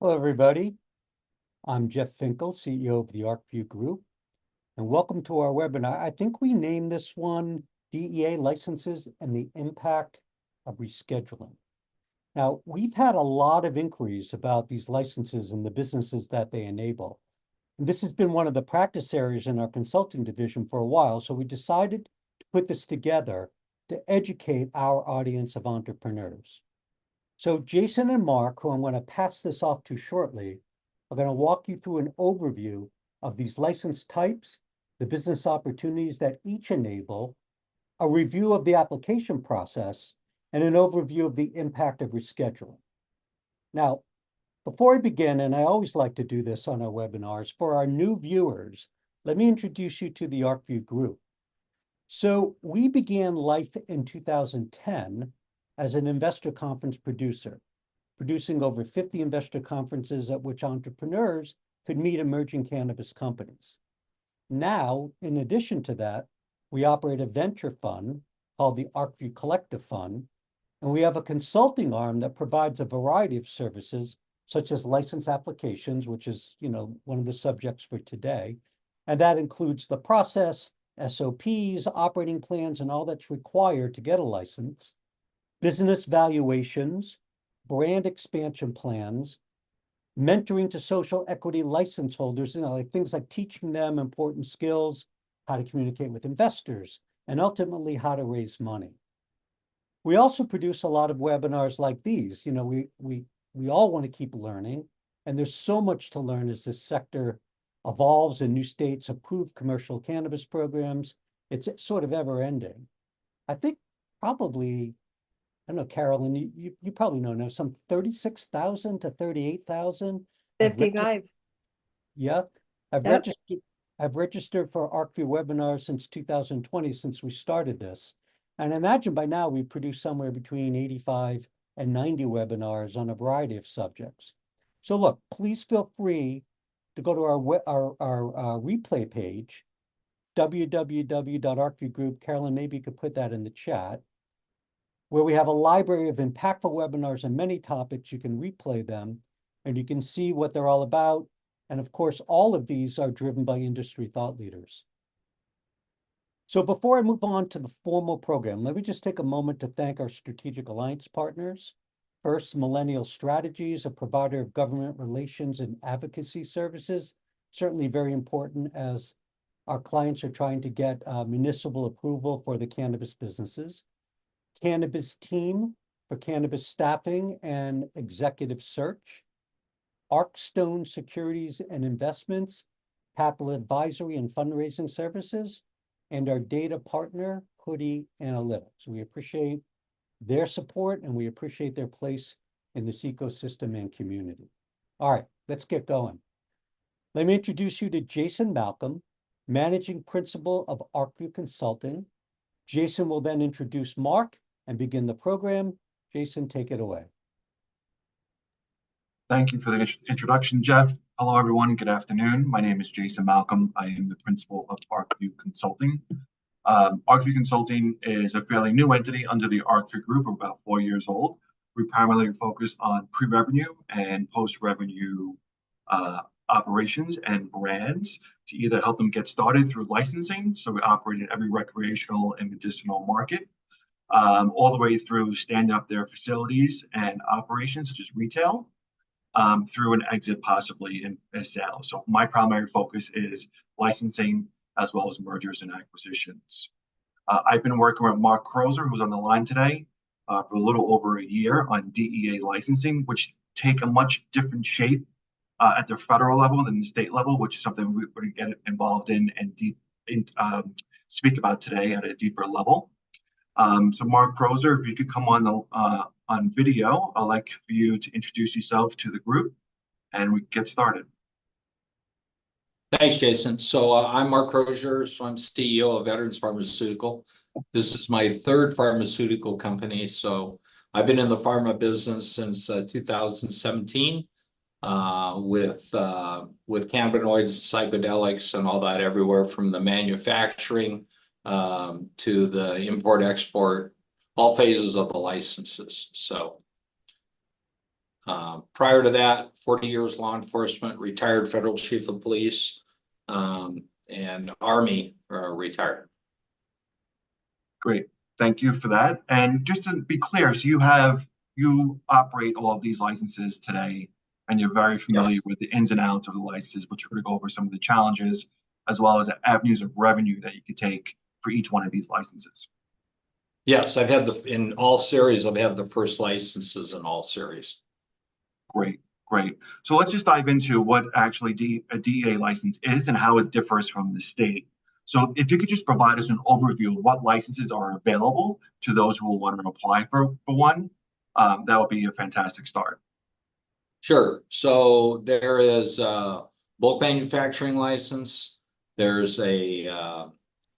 Hello, everybody. I'm Jeff Finkel, CEO of the ArcView Group, and welcome to our webinar. I think we named this one DEA licenses and the impact of rescheduling. Now, we've had a lot of inquiries about these licenses and the businesses that they enable. And this has been one of the practice areas in our consulting division for a while, so we decided to put this together to educate our audience of entrepreneurs. So Jason and Mark, who I'm going to pass this off to shortly, are going to walk you through an overview of these license types, the business opportunities that each enable, a review of the application process, and an overview of the impact of rescheduling. Now, before I begin, and I always like to do this on our webinars, for our new viewers, let me introduce you to the ArcView Group. So we began life in 2010 as an investor conference producer, producing over 50 investor conferences at which entrepreneurs could meet emerging cannabis companies. Now, in addition to that, we operate a venture fund called the ArcView Collective Fund, and we have a consulting arm that provides a variety of services, such as license applications, which is, one of the subjects for today. And that includes the process, SOPs, operating plans, and all that's required to get a license, business valuations, brand expansion plans, mentoring to social equity license holders, like things like teaching them important skills, how to communicate with investors, and ultimately how to raise money. We also produce a lot of webinars like these. We all want to keep learning, and there's so much to learn as this sector evolves and new states approve commercial cannabis programs. It's sort of ever ending. I think probably, I don't know, Carolyn, you probably know some 36,000 to 38,000. 55. Yeah, I've Yep. registered for ArcView webinars since 2020, since we started this. And I imagine by now we've produced somewhere between 85 and 90 webinars on a variety of subjects. So look, please feel free to go to our replay page, www.arcviewgroup. Carolyn, maybe you could put that in the chat, where we have a library of impactful webinars on many topics. You can replay them and you can see what they're all about. And of course, all of these are driven by industry thought leaders. So before I move on to the formal program, let me just take a moment to thank our strategic alliance partners. First, Millennial Strategies, a provider of government relations and advocacy services, certainly very important as our clients are trying to get municipal approval for the cannabis businesses. Cannabis Team for cannabis staffing and executive search. Arcstone Securities and Investments, capital advisory and fundraising services, and our data partner, Hoodie Analytics. We appreciate their support and we appreciate their place in this ecosystem and community. All right, let's get going. Let me introduce you to Jason Malcolm, Managing Principal of ArcView Consulting. Jason will then introduce Mark and begin the program. Jason, take it away. Thank you for the introduction, Jeff. Hello, everyone. Good afternoon. My name is Jason Malcolm. I am the principal of ArcView Consulting. ArcView Consulting is a fairly new entity under the ArcView Group, about 4 years old. We primarily focus on pre-revenue and post-revenue operations and brands to either help them get started through licensing. So we operate in every recreational and medicinal market, all the way through standing up their facilities and operations, such as retail, through an exit, possibly in a sale. So my primary focus is licensing as well as mergers and acquisitions. I've been working with Mark Crozer, who's on the line today, for a little over a year on DEA licensing, which take a much different shape at the federal level than the state level, which is something we're going to get involved in and speak about today at a deeper level. So Mark Crozer, if you could come on video, I'd like for you to introduce yourself to the group and we get started. Thanks, Jason. So I'm Mark Crozier, so I'm CEO of Veterans Pharmaceutical. This is my third pharmaceutical company. So I've been in the pharma business since 2017 with cannabinoids, psychedelics, and all that, everywhere from the manufacturing to the import, export, all phases of the licenses. So Prior to that, 40 years law enforcement, retired federal chief of police, and Army retired. Great. Thank you for that. And just to be clear, so you operate all of these licenses today, and you're very familiar Yes. with the ins and outs of the licenses, which we're going to go over some of the challenges as well as the avenues of revenue that you could take for each one of these licenses. Yes, I've had in all series, I've had the first licenses in all series. Great, great. So let's just dive into what actually a DEA license is and how it differs from the state. So if you could just provide us an overview of what licenses are available to those who will want to apply for one, that would be a fantastic start. Sure. So there is a bulk manufacturing license. There's a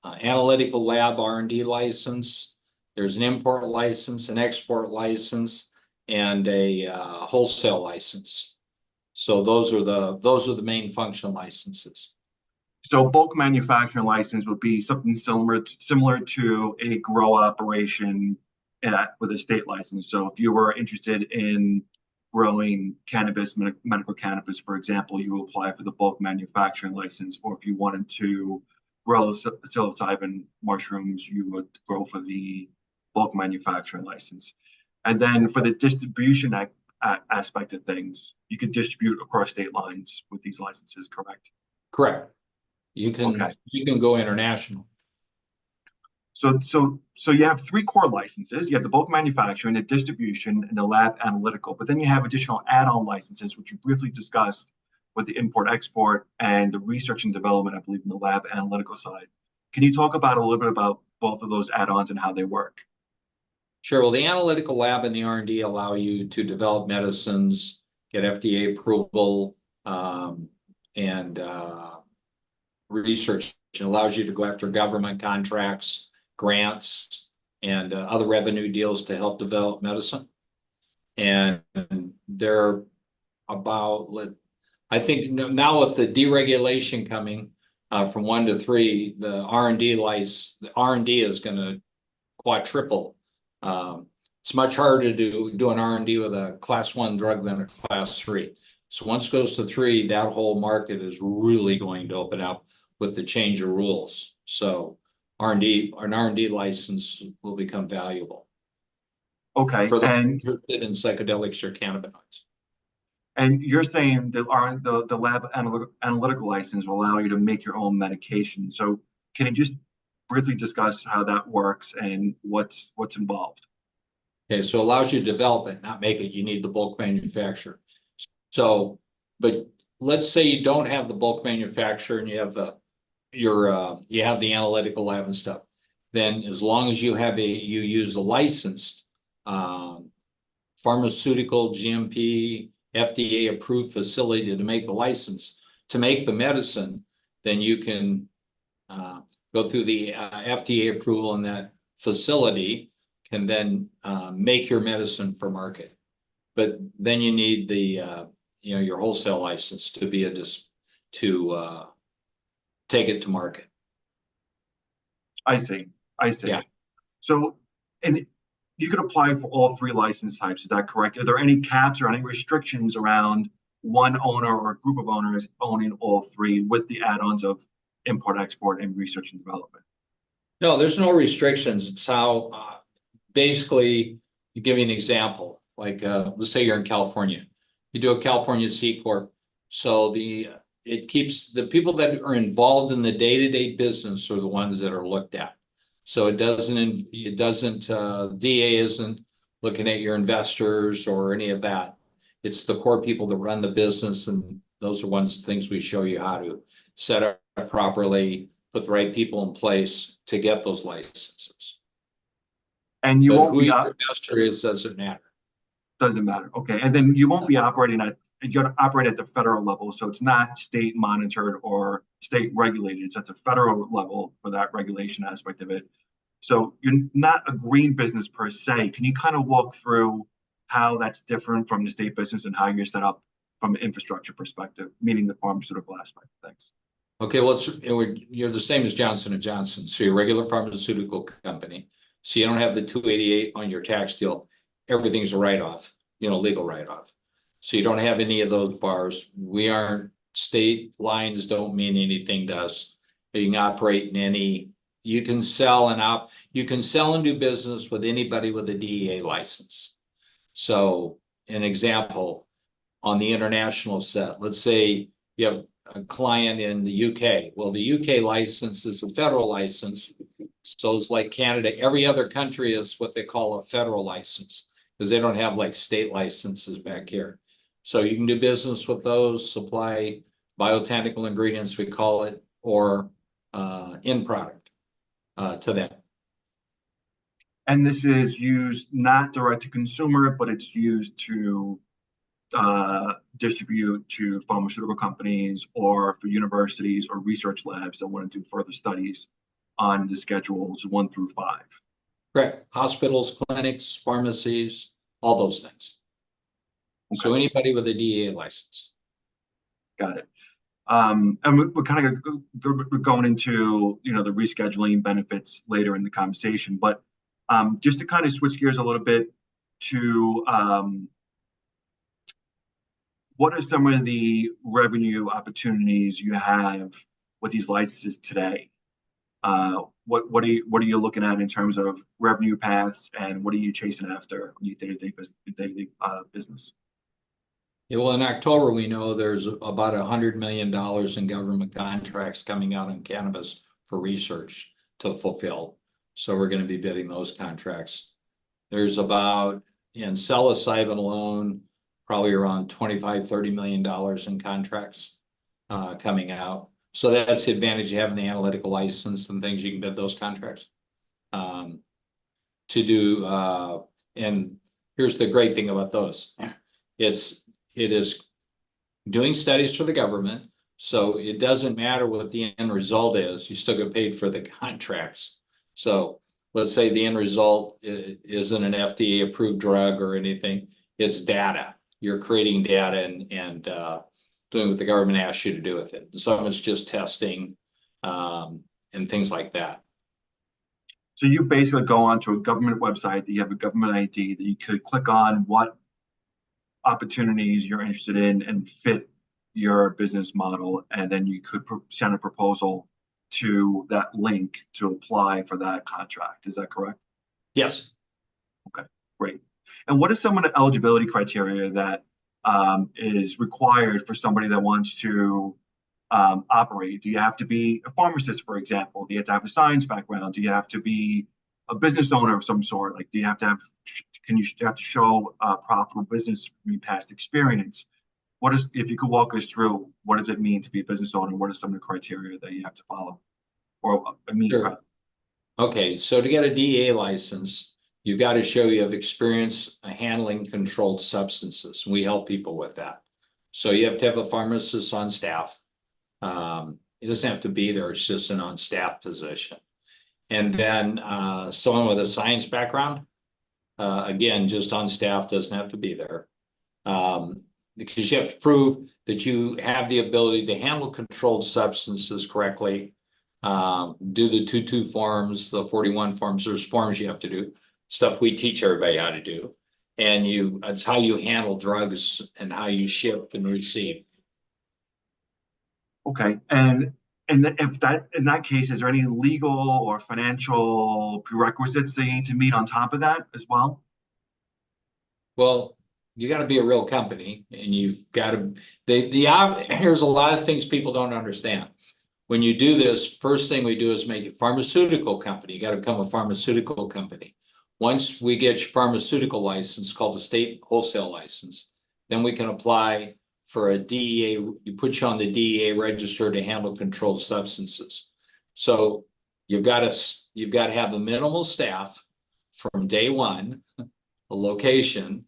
analytical lab R&D license. There's an import license, an export license, and a wholesale license. So those are the main function licenses. So bulk manufacturing license would be something similar to a grow operation with a state license. So if you were interested in growing cannabis, medical cannabis, for example, you will apply for the bulk manufacturing license. Or if you wanted to grow psilocybin mushrooms, you would go for the bulk manufacturing license. And then for the distribution aspect of things, you could distribute across state lines with these licenses, correct? Correct. You can go international. So you have three core licenses. You have the bulk manufacturing, the distribution, and the lab analytical. But then you have additional add-on licenses, which you briefly discussed with the import-export and the research and development, I believe, in the lab analytical side. Can you talk about a little bit about both of those add-ons and how they work? Sure. Well, the analytical lab and the R&D allow you to develop medicines, get FDA approval, and research. It allows you to go after government contracts, grants, and other revenue deals to help develop medicine. And they're about, I think now with the deregulation coming from 1 to 3, the R&D is going to quadruple. It's much harder to do an R&D with a class 1 drug than a class 3. So once it goes to 3, that whole market is really going to open up with the change of rules. So an R&D license will become valuable. Okay. For those interested in psychedelics or cannabinoids. And you're saying the lab analytical license will allow you to make your own medication. So can you just briefly discuss how that works and what's involved? Okay, so it allows you to develop it, not make it. You need the bulk manufacturer. So, but let's say you don't have the bulk manufacturer and you have the analytical lab and stuff. Then, as long as you use a licensed pharmaceutical GMP FDA approved facility to make the license to make the medicine, then you can go through the FDA approval, and that facility can then make your medicine for market. But then you need the your wholesale license to be to take it to market. I see. Yeah. So, and you could apply for all 3 license types. Is that correct? Are there any caps or any restrictions around one owner or a group of owners owning all 3 with the add-ons of import, export, and research and development? No, there's no restrictions. It's how basically, to give you an example, like let's say you're in California, you do a California C Corp. So it keeps the people that are involved in the day-to-day business are the ones that are looked at. So DEA isn't looking at your investors or any of that. It's the core people that run the business, and those are things we show you how to set up properly, put the right people in place to get those licenses. And you won't be your investor is doesn't matter. Doesn't matter. Okay. And then you won't be operating you got to operate at the federal level. So it's not state monitored or state regulated. It's at the federal level for that regulation aspect of it. So you're not a green business per se. Can you kind of walk through how that's different from the state business and how you're set up from an infrastructure perspective, meaning the pharmaceutical aspect of things? Okay, well, you're the same as Johnson & Johnson. So you're a regular pharmaceutical company. So you don't have the 288 on your tax deal. Everything's a write-off, legal write-off. So you don't have any of those bars. We aren't, state lines don't mean anything to us. You can operate in any, you can sell and do business with anybody with a DEA license. So an example on the international set, let's say you have a client in the UK. Well, the UK license is a federal license. So it's like Canada. Every other country is what they call a federal license because they don't have like state licenses back here. So you can do business with those, supply biotechnical ingredients, we call it, or end product to them. And this is used not direct to consumer, but it's used to distribute to pharmaceutical companies or for universities or research labs that want to do further studies on the schedules 1 through 5. Correct. Hospitals, clinics, pharmacies, all those things. Okay. So anybody with a DEA license. Got it. And we're kind of going into, you know, the rescheduling benefits later in the conversation, but just to kind of switch gears a little bit to what are some of the revenue opportunities you have with these licenses today? What are you looking at in terms of revenue paths, and what are you chasing after in your day-to-day business? Yeah, well, in October, we know there's about $100 million in government contracts coming out on cannabis for research to fulfill. So we're going to be bidding those contracts. There's about, in psilocybin alone, probably around $25–30 million in contracts coming out. So that's the advantage of having the analytical license and things. You can bid those contracts to do. And here's the great thing about those. It is doing studies for the government. So it doesn't matter what the end result is. You still get paid for the contracts. So let's say the end result isn't an FDA approved drug or anything. It's data. You're creating data and doing what the government asks you to do with it. Some of it's just testing and things like that. So you basically go onto a government website that you have a government ID that you could click on what opportunities you're interested in and fit your business model, and then you could send a proposal to that link to apply for that contract. Is that correct? Yes. Okay, great. And what is some of the eligibility criteria that is required for somebody that wants to operate? Do you have to be a pharmacist, for example? Do you have to have a science background? Do you have to be a business owner of some sort? Like, do you have to have, you have to show profitable business from your past experience? What is, if you could walk us through, what does it mean to be a business owner? What are some of the criteria that you have to follow? Or meet? Sure. Okay, so to get a DEA license, you've got to show you have experience handling controlled substances. We help people with that. So you have to have a pharmacist on staff. It doesn't have to be there. It's just an on-staff position. And then someone with a science background, again, just on staff, doesn't have to be there. Because you have to prove that you have the ability to handle controlled substances correctly, do the 22 forms, the 41 forms. There's forms you have to do, stuff we teach everybody how to do. And it's how you handle drugs and how you ship and receive. Okay, and if that, in that case, is there any legal or financial prerequisites they need to meet on top of that as well? Well, you got to be a real company, and you've got to. Here's a lot of things people don't understand. When you do this, first thing we do is make a pharmaceutical company. You got to become a pharmaceutical company. Once we get your pharmaceutical license, called a state wholesale license, then we can apply for a DEA. You put you on the DEA register to handle controlled substances. So you've got to have a minimal staff from day one, a location.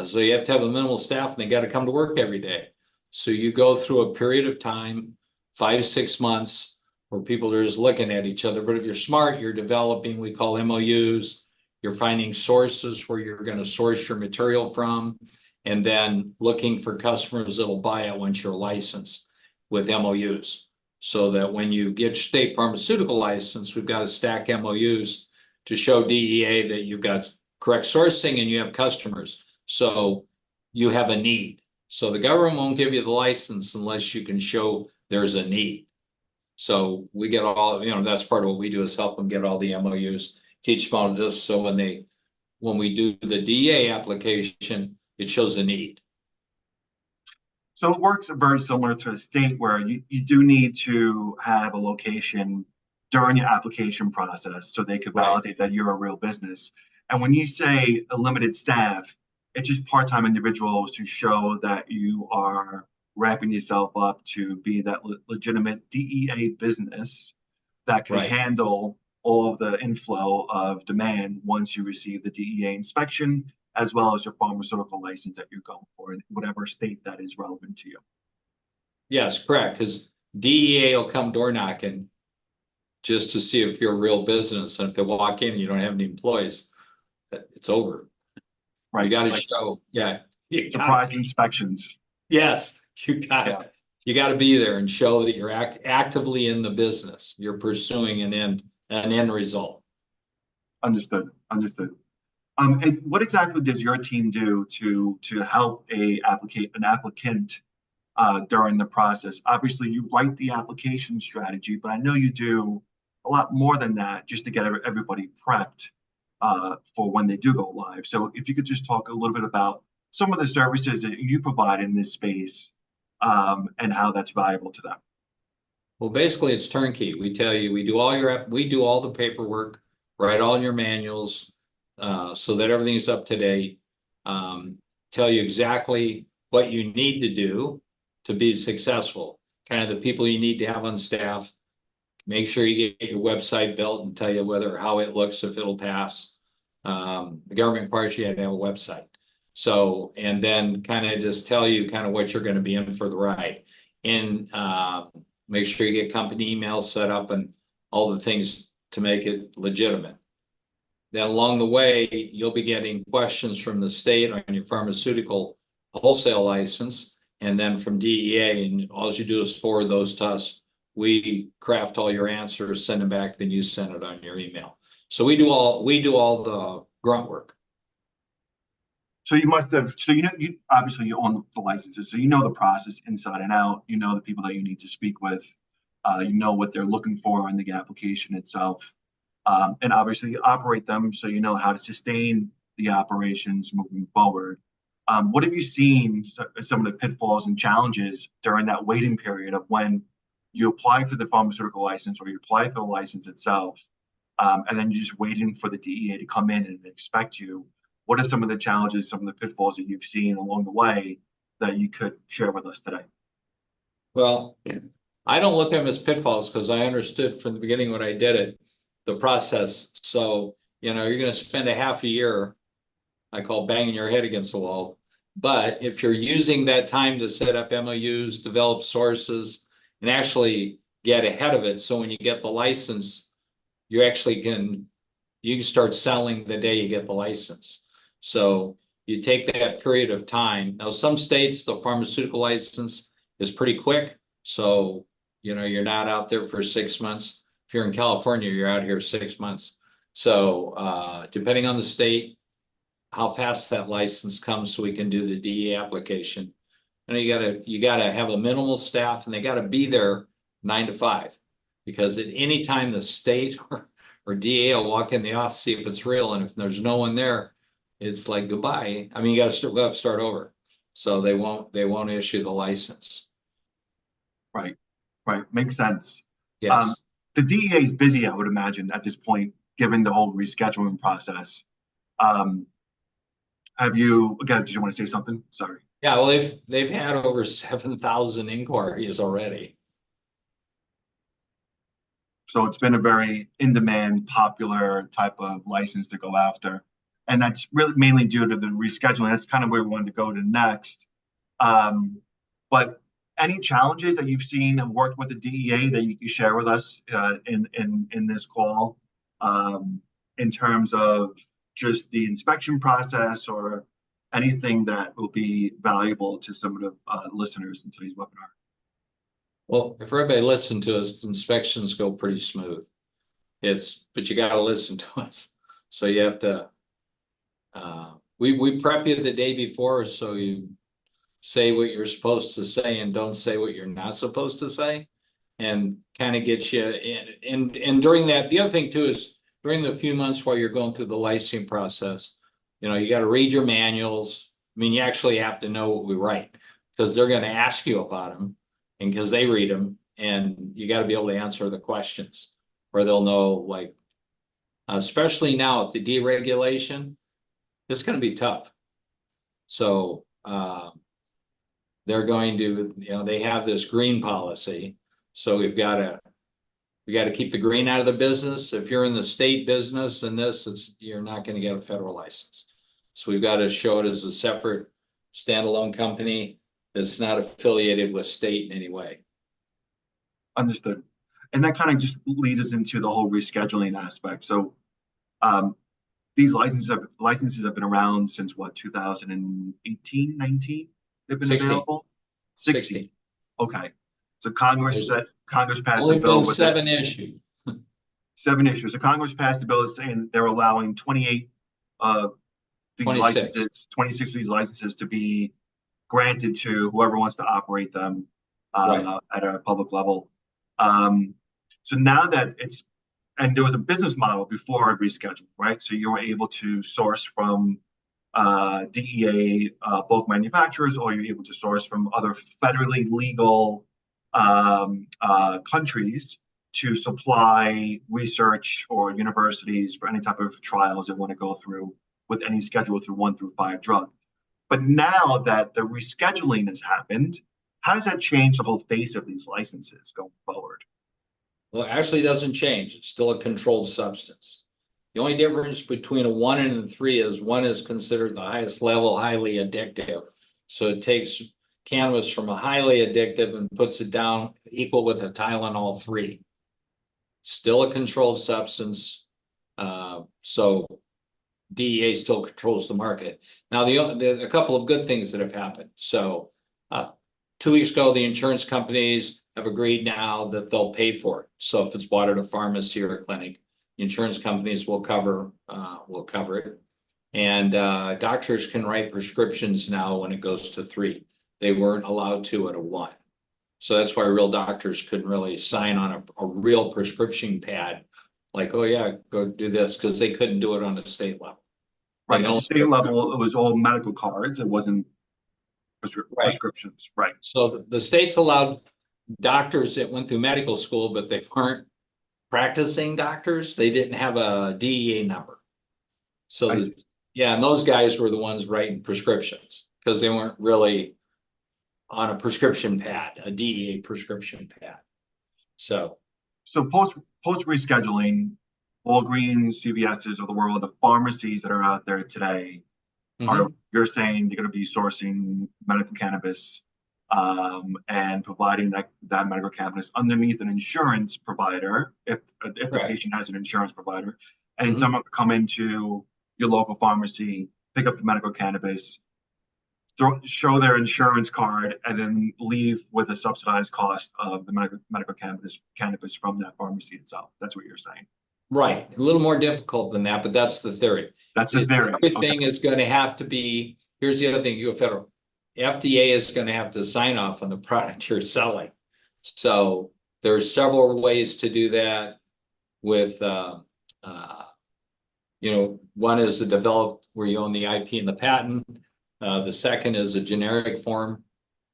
So you have to have a minimal staff, and they got to come to work every day. So you go through a period of time, 5–6 months, where people are just looking at each other. But if you're smart, you're developing, we call MOUs. You're finding sources where you're going to source your material from, and then looking for customers that'll buy it once you're licensed with MOUs. So that when you get state pharmaceutical license, we've got to stack MOUs to show DEA that you've got correct sourcing and you have customers. So you have a need. So the government won't give you the license unless you can show there's a need. So we get all, that's part of what we do is help them get all the MOUs, teach them all this. So when we do the DEA application, it shows a need. So it works very similar to a state where you do need to have a location during your application process so they could Right. validate that you're a real business. And when you say a limited staff, it's just part-time individuals to show that you are ramping yourself up to be that legitimate DEA business that can Right. handle all of the inflow of demand once you receive the DEA inspection, as well as your pharmaceutical license that you're going for in whatever state that is relevant to you. Yes, correct. Because DEA will come door knocking just to see if you're a real business. And if they walk in and you don't have any employees, it's over. Right. You got to Like show, yeah. surprise inspections. Yes, you got Yeah. to. You got to be there and show that you're actively in the business. You're pursuing an end result. Understood. Understood. And what exactly does your team do to help an applicant during the process? Obviously, you write the application strategy, but I know you do a lot more than that just to get everybody prepped for when they do go live. So if you could just talk a little bit about some of the services that you provide in this space and how that's valuable to them. Well, basically it's turnkey. We tell you, we do all the paperwork, write all your manuals, so that everything's up to date. Tell you exactly what you need to do to be successful, kind of the people you need to have on staff. Make sure you get your website built and tell you how it looks, if it'll pass. The government requires you to have a website. So, and then kind of just tell you kind of what you're going to be in for the ride. And make sure you get company emails set up and all the things to make it legitimate. Then along the way, you'll be getting questions from the state on your pharmaceutical wholesale license, and then from DEA, and all you do is forward those to us. We craft all your answers, send them back, then you send it on your email. So we do all the grunt work. So you must have, so you obviously you own the licenses, so you know the process inside and out. You know the people that you need to speak with. You know what they're looking for in the application itself, and obviously you operate them, so you know how to sustain the operations moving forward. What have you seen some of the pitfalls and challenges during that waiting period of when you apply for the pharmaceutical license or you apply for the license itself, and then you're just waiting for the DEA to come in and inspect you? What are some of the challenges, some of the pitfalls that you've seen along the way that you could share with us today? Well, I don't look at them as pitfalls because I understood from the beginning when I did it, the process. So, you're going to spend a half a year, I call banging your head against the wall. But if you're using that time to set up MOUs, develop sources, and actually get ahead of it, so when you get the license, you can start selling the day you get the license. So you take that period of time. Now, some states, the pharmaceutical license is pretty quick. So, you're not out there for 6 months. If you're in California, you're out here 6 months. So depending on the state, how fast that license comes so we can do the DEA application. And you gotta have a minimal staff, and they gotta be there 9 to 5. Because at any time the state or DEA will walk in the office, see if it's real, and if there's no one there, it's like goodbye. I mean, you gotta we'll have to start over. So they won't issue the license. Right, right, makes sense. Yes. The DEA is busy, I would imagine, at this point, given the whole rescheduling process. Have you, again, did you want to say something? Sorry. Yeah, well, they've had over 7,000 inquiries already. So it's been a very in-demand, popular type of license to go after. And that's really mainly due to the rescheduling. That's kind of where we wanted to go to next. But any challenges that you've seen and worked with the DEA that you can share with us in this call, in terms of just the inspection process or anything that will be valuable to some of the listeners in today's webinar? Well, if everybody listened to us, the inspections go pretty smooth. But you got to listen to us. So you have to, we prep you the day before, so say what you're supposed to say and don't say what you're not supposed to say. And kind of get you in, and during that, the other thing too is during the few months while you're going through the licensing process, you got to read your manuals. I mean, you actually have to know what we write because they're going to ask you about them and because they read them, and you got to be able to answer the questions or they'll know, like, especially now with the deregulation, it's going to be tough. So they're going to, they have this green policy. So we got to keep the green out of the business. If you're in the state business and you're not going to get a federal license. So we've got to show it as a separate standalone company that's not affiliated with state in any way. Understood. And that kind of just leads us into the whole rescheduling aspect. So these licenses have been around since what, 2018, 19? They've been 16. available? 16. Okay. So Congress passed Only a bill been with 7 issued. 7 issues. So Congress passed a bill saying they're allowing 28 these 26. licenses, 26 of these licenses to be granted to whoever wants to operate them Right. at a public level. So now that and there was a business model before reschedule, right? So you were able to source from DEA bulk manufacturers, or you're able to source from other federally legal countries to supply research or universities for any type of trials they want to go through with any schedule through 1 through 5 drug. But now that the rescheduling has happened, how does that change the whole face of these licenses going forward? Well, it actually doesn't change. It's still a controlled substance. The only difference between a 1 and a 3 is 1 is considered the highest level, highly addictive. So it takes cannabis from a highly addictive and puts it down equal with a Tylenol 3. Still a controlled substance. So DEA still controls the market. Now, a couple of good things that have happened. So 2 weeks ago, the insurance companies have agreed now that they'll pay for it. So if it's bought at a pharmacy or a clinic, the insurance companies will cover it. And doctors can write prescriptions now when it goes to 3. They weren't allowed to at a 1. So that's why real doctors couldn't really sign on a real prescription pad, like, oh yeah, go do this, because they couldn't do it on a state level. Right, at the state level, it was all medical cards. It wasn't prescriptions, right? So the states allowed doctors that went through medical school, but they weren't practicing doctors. They didn't have a DEA number. So yeah, and those guys were the ones writing prescriptions because they weren't really on a prescription pad, a DEA prescription pad. So post rescheduling, Walgreens, CVS's of the world, the pharmacies that are out there today you're saying they're going to be sourcing medical cannabis and providing that medical cannabis underneath an insurance provider if the patient has an insurance provider, and someone could come into your local pharmacy, pick up the medical cannabis, show their insurance card, and then leave with a subsidized cost of the medical cannabis from that pharmacy itself. That's what you're saying. Right. A little more difficult than that, but that's the theory. That's the theory. Everything is going to have to be, here's the other thing, you federal. FDA is going to have to sign off on the product you're selling. So there's several ways to do that with, one is a developed where you own the IP and the patent. The second is a generic form.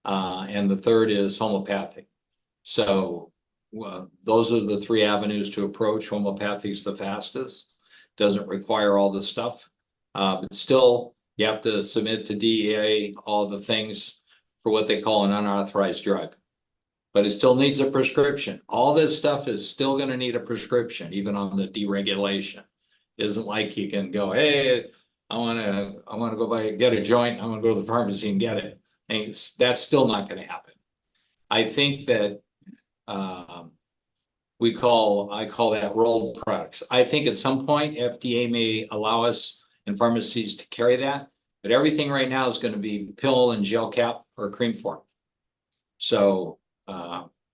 And the third is homeopathic. So those are the 3 avenues to approach. Homeopathy is the fastest. Doesn't require all this stuff. But still, you have to submit to DEA all the things for what they call an unauthorized drug. But it still needs a prescription. All this stuff is still going to need a prescription, even on the deregulation. Isn't like you can go, hey, I want to go get a joint. I'm going to go to the pharmacy and get it. And that's still not going to happen. I think that I call that rolled products. I think at some point FDA may allow us and pharmacies to carry that, but everything right now is going to be pill and gel cap or cream form. So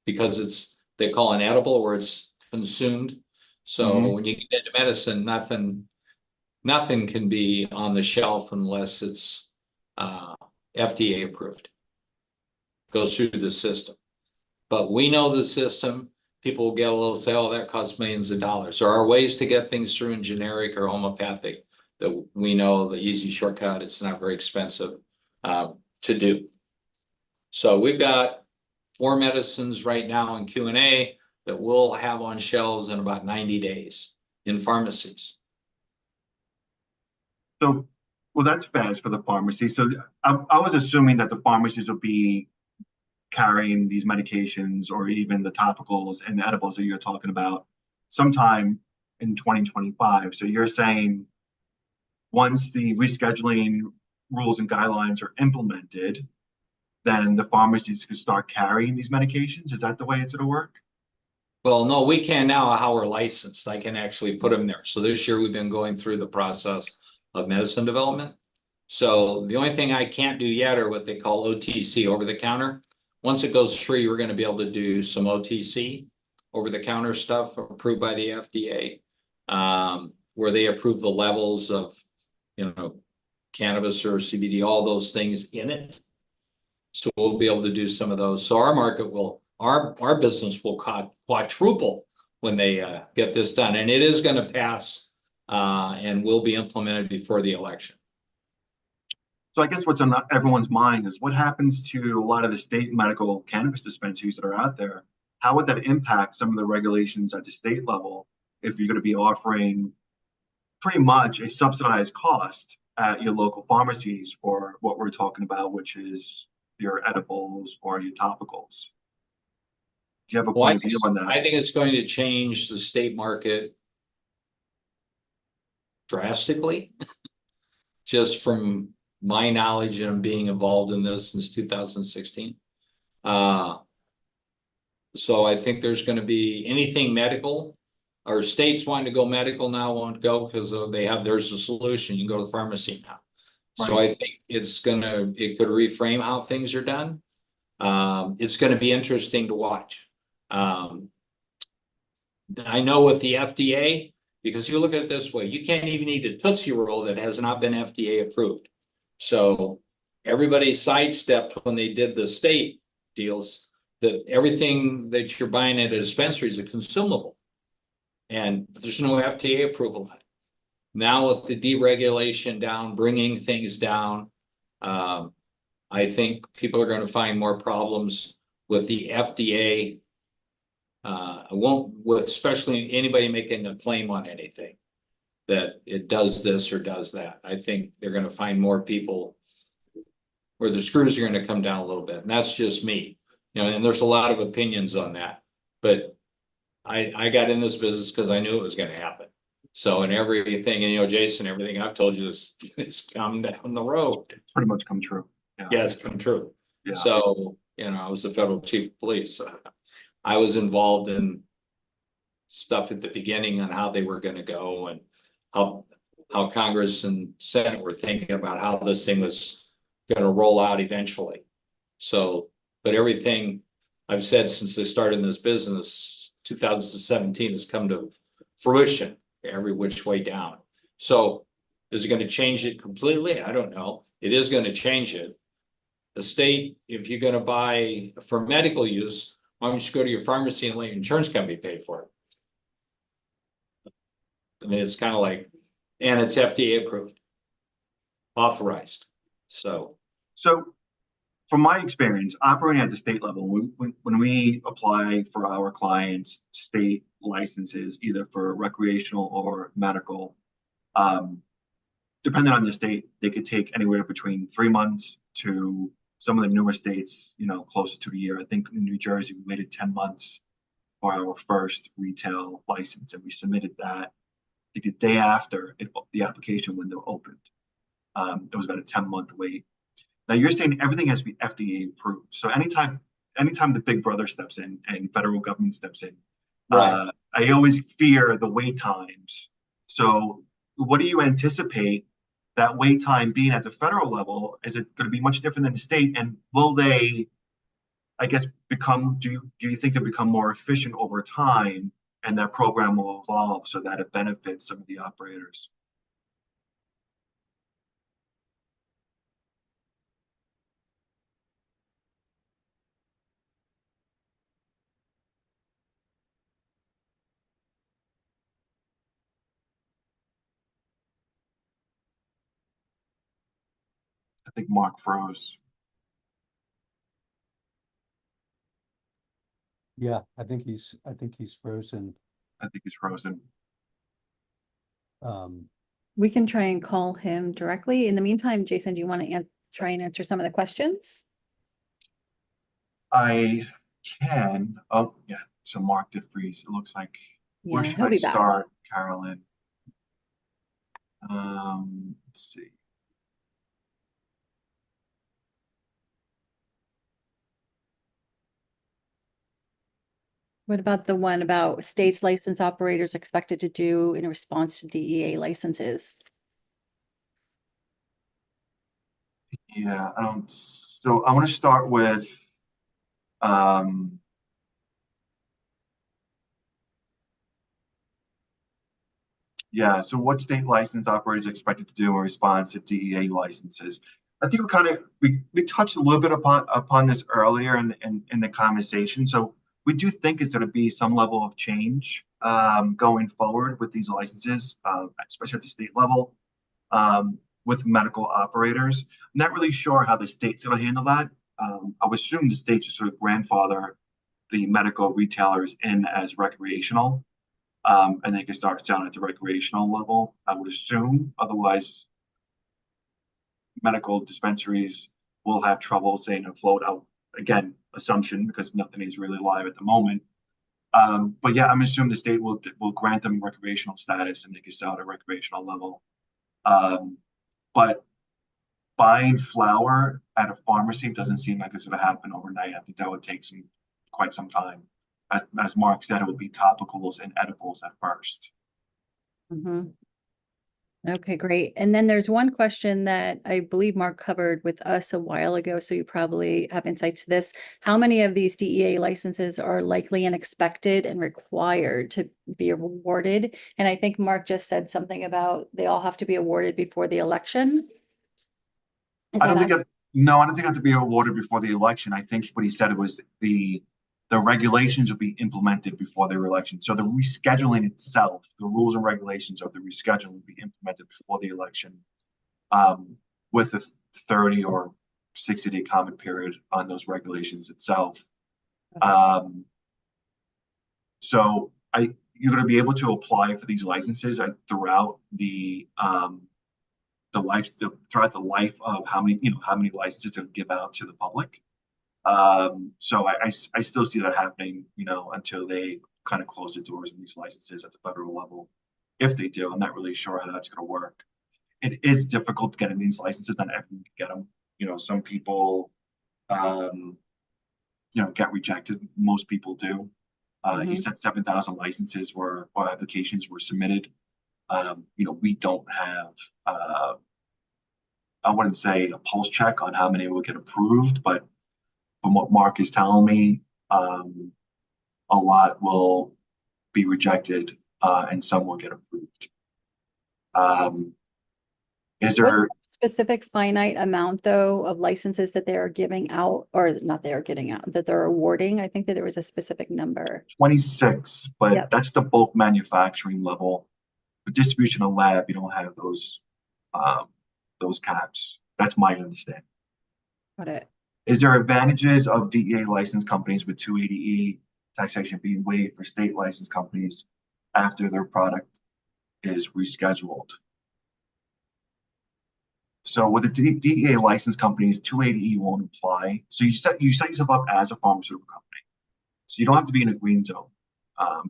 because they call it edible or it's consumed. So when you get into medicine, nothing can be on the shelf unless it's FDA approved. goes through the system. But we know the system. People will get a little say, oh, that costs millions of dollars. There are ways to get things through in generic or homeopathic that we know the easy shortcut. It's not very expensive to do. So we've got 4 medicines right now in Q&A that we'll have on shelves in about 90 days in pharmacies. So, well, that's fast for the pharmacy. So I was assuming that the pharmacies would be carrying these medications or even the topicals and the edibles that you're talking about sometime in 2025. So you're saying once the rescheduling rules and guidelines are implemented, then the pharmacies could start carrying these medications? Is that the way it's going to work? Well, no, we can now how we're licensed. I can actually put them there. So this year we've been going through the process of medicine development. So the only thing I can't do yet are what they call OTC, over the counter. Once it goes free, we're going to be able to do some OTC, over the counter stuff approved by the FDA, where they approve the levels of, cannabis or CBD, all those things in it. So we'll be able to do some of those. So our market will, our business will quadruple when they get this done. And it is going to pass and will be implemented before the election. So I guess what's on everyone's mind is what happens to a lot of the state medical cannabis dispensaries that are out there? How would that impact some of the regulations at the state level if you're going to be offering pretty much a subsidized cost at your local pharmacies for what we're talking about, which is your edibles or your topicals? Do you have a point of view on that? I think it's going to change the state market drastically, just from my knowledge and being involved in this since 2016. So I think there's going to be anything medical, or states wanting to go medical now won't go because there's a solution. You can go to the pharmacy now. Right. So I think it could reframe how things are done. It's going to be interesting to watch. I know with the FDA, because you look at it this way, you can't even eat a Tootsie Roll that has not been FDA approved. So everybody sidestepped when they did the state deals that everything that you're buying at a dispensary is a consumable, and there's no FDA approval on it. Now with the deregulation down, bringing things down, I think people are going to find more problems with the FDA. Especially anybody making a claim on anything that it does this or does that. I think they're going to find more people where the screws are going to come down a little bit. And that's just me, and there's a lot of opinions on that, but I got in this business because I knew it was going to happen. So, and everything, and Jason, everything I've told you is come down the road. It's pretty much come true. Yeah, it's come true. Yeah. So, I was the federal chief of police. So I was involved in stuff at the beginning on how they were going to go and how Congress and Senate were thinking about how this thing was going to roll out eventually. So, but everything I've said since I started in this business, 2017, has come to fruition every which way down. So is it going to change it completely? I don't know. It is going to change it. The state, if you're going to buy for medical use, why don't you go to your pharmacy and let your insurance company pay for it? I mean, it's kind of like, and it's FDA approved, authorized. So from my experience operating at the state level, when we apply for our clients state licenses, either for recreational or medical, depending on the state, they could take anywhere between 3 months to some of the newer states, closer to a year. I think in New Jersey, we waited 10 months for our first retail license, and we submitted that the day after the application window opened. It was about a 10-month wait. Now you're saying everything has to be FDA approved. So anytime the big brother steps in and federal government steps in, right. I always fear the wait times. So what do you anticipate that wait time being at the federal level? Is it going to be much different than the state? And will they, I guess, do you think they'll become more efficient over time, and that program will evolve so that it benefits some of the operators? I think Mark froze. Yeah, I think he's frozen. I think he's frozen. Um, We can try and call him directly. In the meantime, Jason, do you want to try and answer some of the questions? I can. Oh, yeah. So Mark did freeze. It looks like. Where Yeah, should he'll I be back. start, Carolyn? Let's see. What about the one about states license operators expected to do in response to DEA licenses? Yeah. So I want to start with um. Yeah, so what state license operators are expected to do in response to DEA licenses? I think we touched a little bit upon this earlier in the conversation. So we do think it's going to be some level of change going forward with these licenses, especially at the state level, with medical operators. I'm not really sure how the state's going to handle that. I would assume the states are sort of grandfather the medical retailers in as recreational, and they can start selling at the recreational level, I would assume. Otherwise, medical dispensaries will have trouble saying a float out. Again, assumption because nothing is really live at the moment. But yeah, I'm assuming the state will grant them recreational status and they can sell at a recreational level. But buying flower at a pharmacy doesn't seem like it's going to happen overnight. I think that would take quite some time. As Mark said, it would be topicals and edibles at first. Mhm. Okay, great. And then there's one question that I believe Mark covered with us a while ago, so you probably have insight to this. How many of these DEA licenses are likely and expected and required to be awarded? And I think Mark just said something about they all have to be awarded before the election. Is I don't that think no, I don't think it have to be awarded before the election. I think what he said was the regulations will be implemented before the election. So the rescheduling itself, the rules and regulations of the rescheduling will be implemented before the election, with a 30 or 60-day comment period on those regulations itself. Um, so you're going to be able to apply for these licenses throughout throughout the life of how many licenses to give out to the public. So I still see that happening, until they kind of close the doors on these licenses at the federal level. If they do, I'm not really sure how that's going to work. It is difficult getting these licenses. Not everyone can get them. Some people, get rejected. Most people do. He said 7,000 licenses or applications were submitted. We don't have, I wouldn't say a pulse check on how many will get approved, but from what Mark is telling me, a lot will be rejected, and some will get approved. Is Was there there a specific finite amount though of licenses that they are giving out, or not they are getting out, that they're awarding? I think that there was a specific number. 26, but Yep. that's the bulk manufacturing level. For distribution and lab, you don't have those caps. That's my understanding. Got it. Is there advantages of DEA licensed companies with 280E taxation being waived for state licensed companies after their product is rescheduled? So with the DEA licensed companies, 280E won't apply. So you set yourself up as a pharmaceutical company. So you don't have to be in a green zone.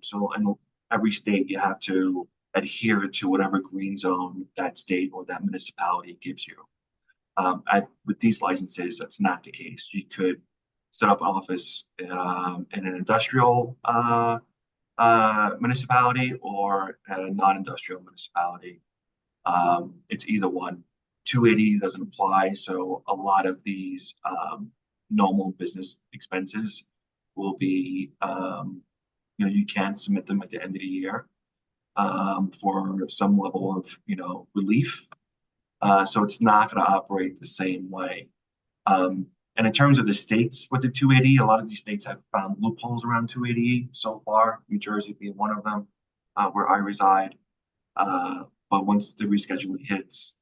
So in every state, you have to adhere to whatever green zone that state or that municipality gives you. With these licenses, that's not the case. You could set up an office in an industrial municipality or a non-industrial municipality. It's either one. 280 doesn't apply, so a lot of these normal business expenses will be, you can submit them at the end of the year for some level of, relief. So it's not going to operate the same way. And in terms of the states with the 280, a lot of these states have found loopholes around 280 so far, New Jersey being one of them, where I reside. But once the rescheduling hits,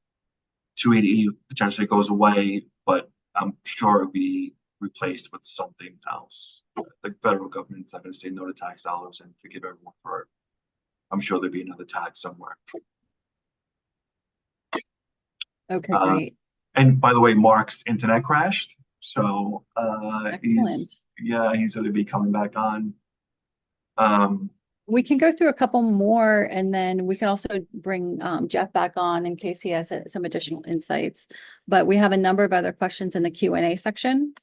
280 potentially goes away, but I'm sure it'll be replaced with something else. The federal government's not going to say no to tax dollars and forgive everyone for it. I'm sure there'll be another tax somewhere. Okay, Uh, great. And by the way, Mark's internet crashed, so Excellent. he's going to be coming back on. Um, We can go through a couple more and then we can also bring Jeff back on in case he has some additional insights. But we have a number of other questions in the Q&A section.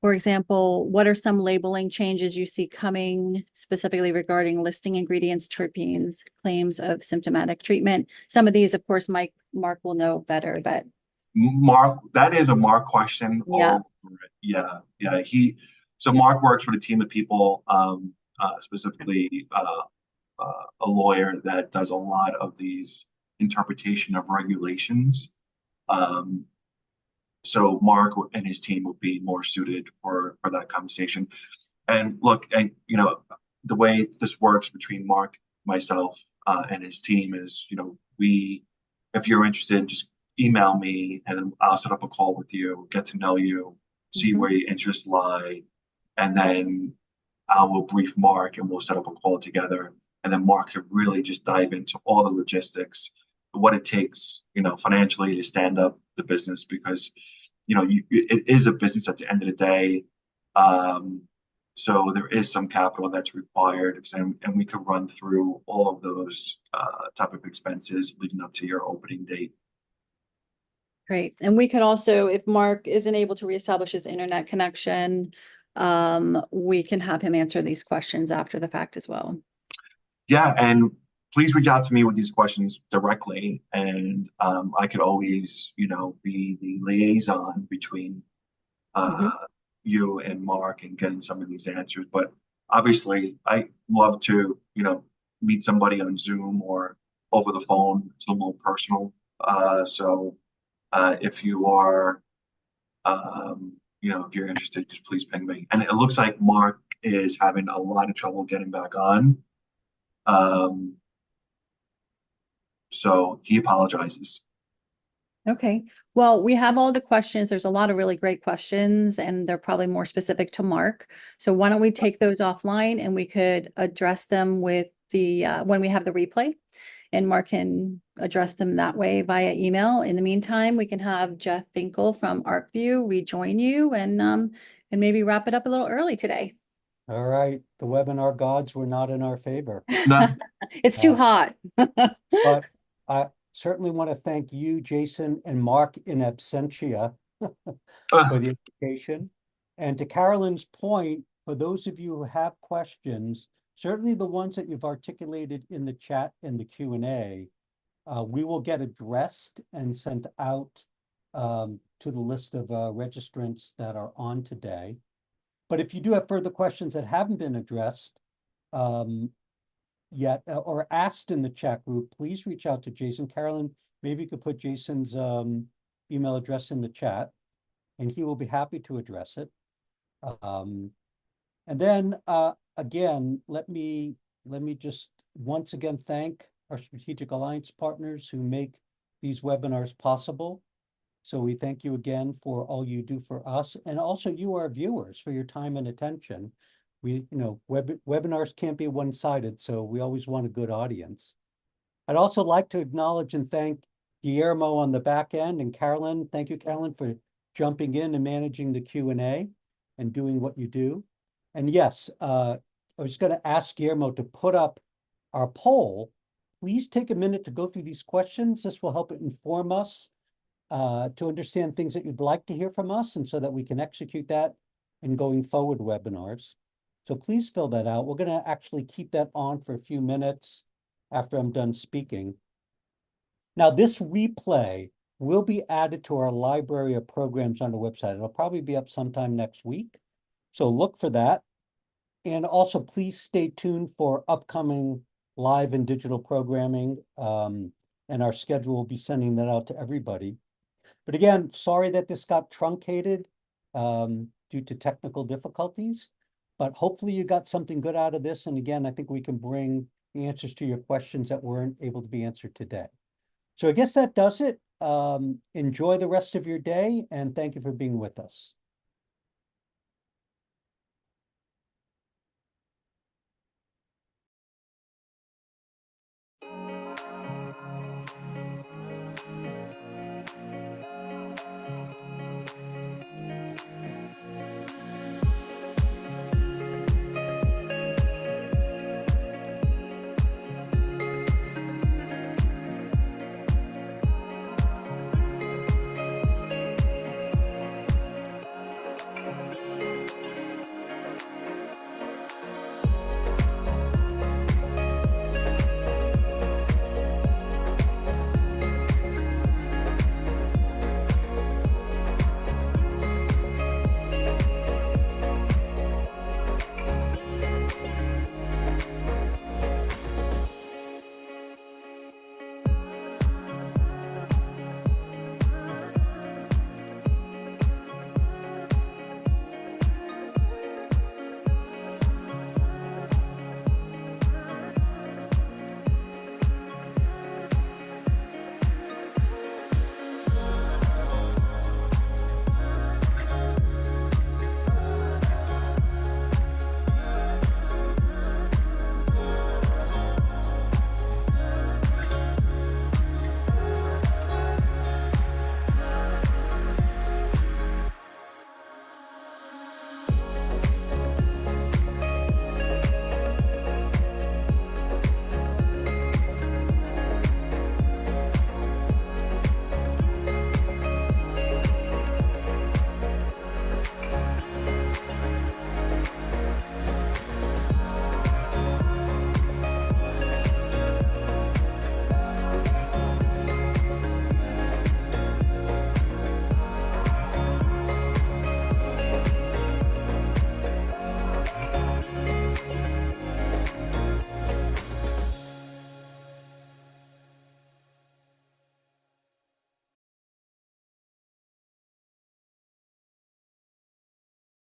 For example, what are some labeling changes you see coming specifically regarding listing ingredients, terpenes, claims of symptomatic treatment? Some of these, of course, Mark will know better, but Mark, that is a Mark question. Yeah. Yeah. So Mark works with a team of people, specifically a lawyer that does a lot of these interpretation of regulations. So Mark and his team would be more suited for that conversation. And look, and the way this works between Mark, myself, and his team is, if you're interested, just email me and then I'll set up a call with you, get to know you, see where your interests lie, and then I will brief Mark and we'll set up a call together. And then Mark could really just dive into all the logistics, what it takes, financially to stand up the business because, it is a business at the end of the day. So there is some capital that's required, and we could run through all of those type of expenses leading up to your opening date. great. And we could also, if Mark isn't able to reestablish his internet connection, we can have him answer these questions after the fact as well. Yeah, and please reach out to me with these questions directly, and I could always, be the liaison between you and Mark and getting some of these answers. But obviously, I love to, meet somebody on Zoom or over the phone. It's a little more personal. So if you are, if you're interested, just please ping me. And it looks like Mark is having a lot of trouble getting back on. So he apologizes. Okay, well, we have all the questions. There's a lot of really great questions and they're probably more specific to Mark. So why don't we take those offline and we could address them with the, when we have the replay and Mark can address them that way via email. In the meantime, we can have Jeff Finkel from ArcView rejoin you and maybe wrap it up a little early today. All right, the webinar gods were not in our favor, No, It's too hot. but I certainly want to thank you, Jason, and Mark in absentia for the education. And to Carolyn's point, for those of you who have questions, certainly the ones that you've articulated in the chat and the Q&A, we will get addressed and sent out to the list of registrants that are on today. But if you do have further questions that haven't been addressed yet or asked in the chat group, please reach out to Jason. Carolyn, maybe you could put Jason's email address in the chat and he will be happy to address it. And then again, let me just once again thank our strategic alliance partners who make these webinars possible. So we thank you again for all you do for us and also you, our viewers, for your time and attention. We, webinars can't be one-sided, so we always want a good audience. I'd also like to acknowledge and thank Guillermo on the back end and Carolyn. Thank you, Carolyn, for jumping in and managing the Q&A and doing what you do. And yes, I was going to ask Guillermo to put up our poll. Please take a minute to go through these questions. This will help inform us to understand things that you'd like to hear from us and so that we can execute that in going forward webinars. So please fill that out. We're going to actually keep that on for a few minutes after I'm done speaking. Now, this replay will be added to our library of programs on the website. It'll probably be up sometime next week. So look for that. And also please stay tuned for upcoming live and digital programming. And our schedule will be sending that out to everybody. But again, sorry that this got truncated due to technical difficulties, but hopefully you got something good out of this. And again, I think we can bring the answers to your questions that weren't able to be answered today. So I guess that does it. Enjoy the rest of your day and thank you for being with us.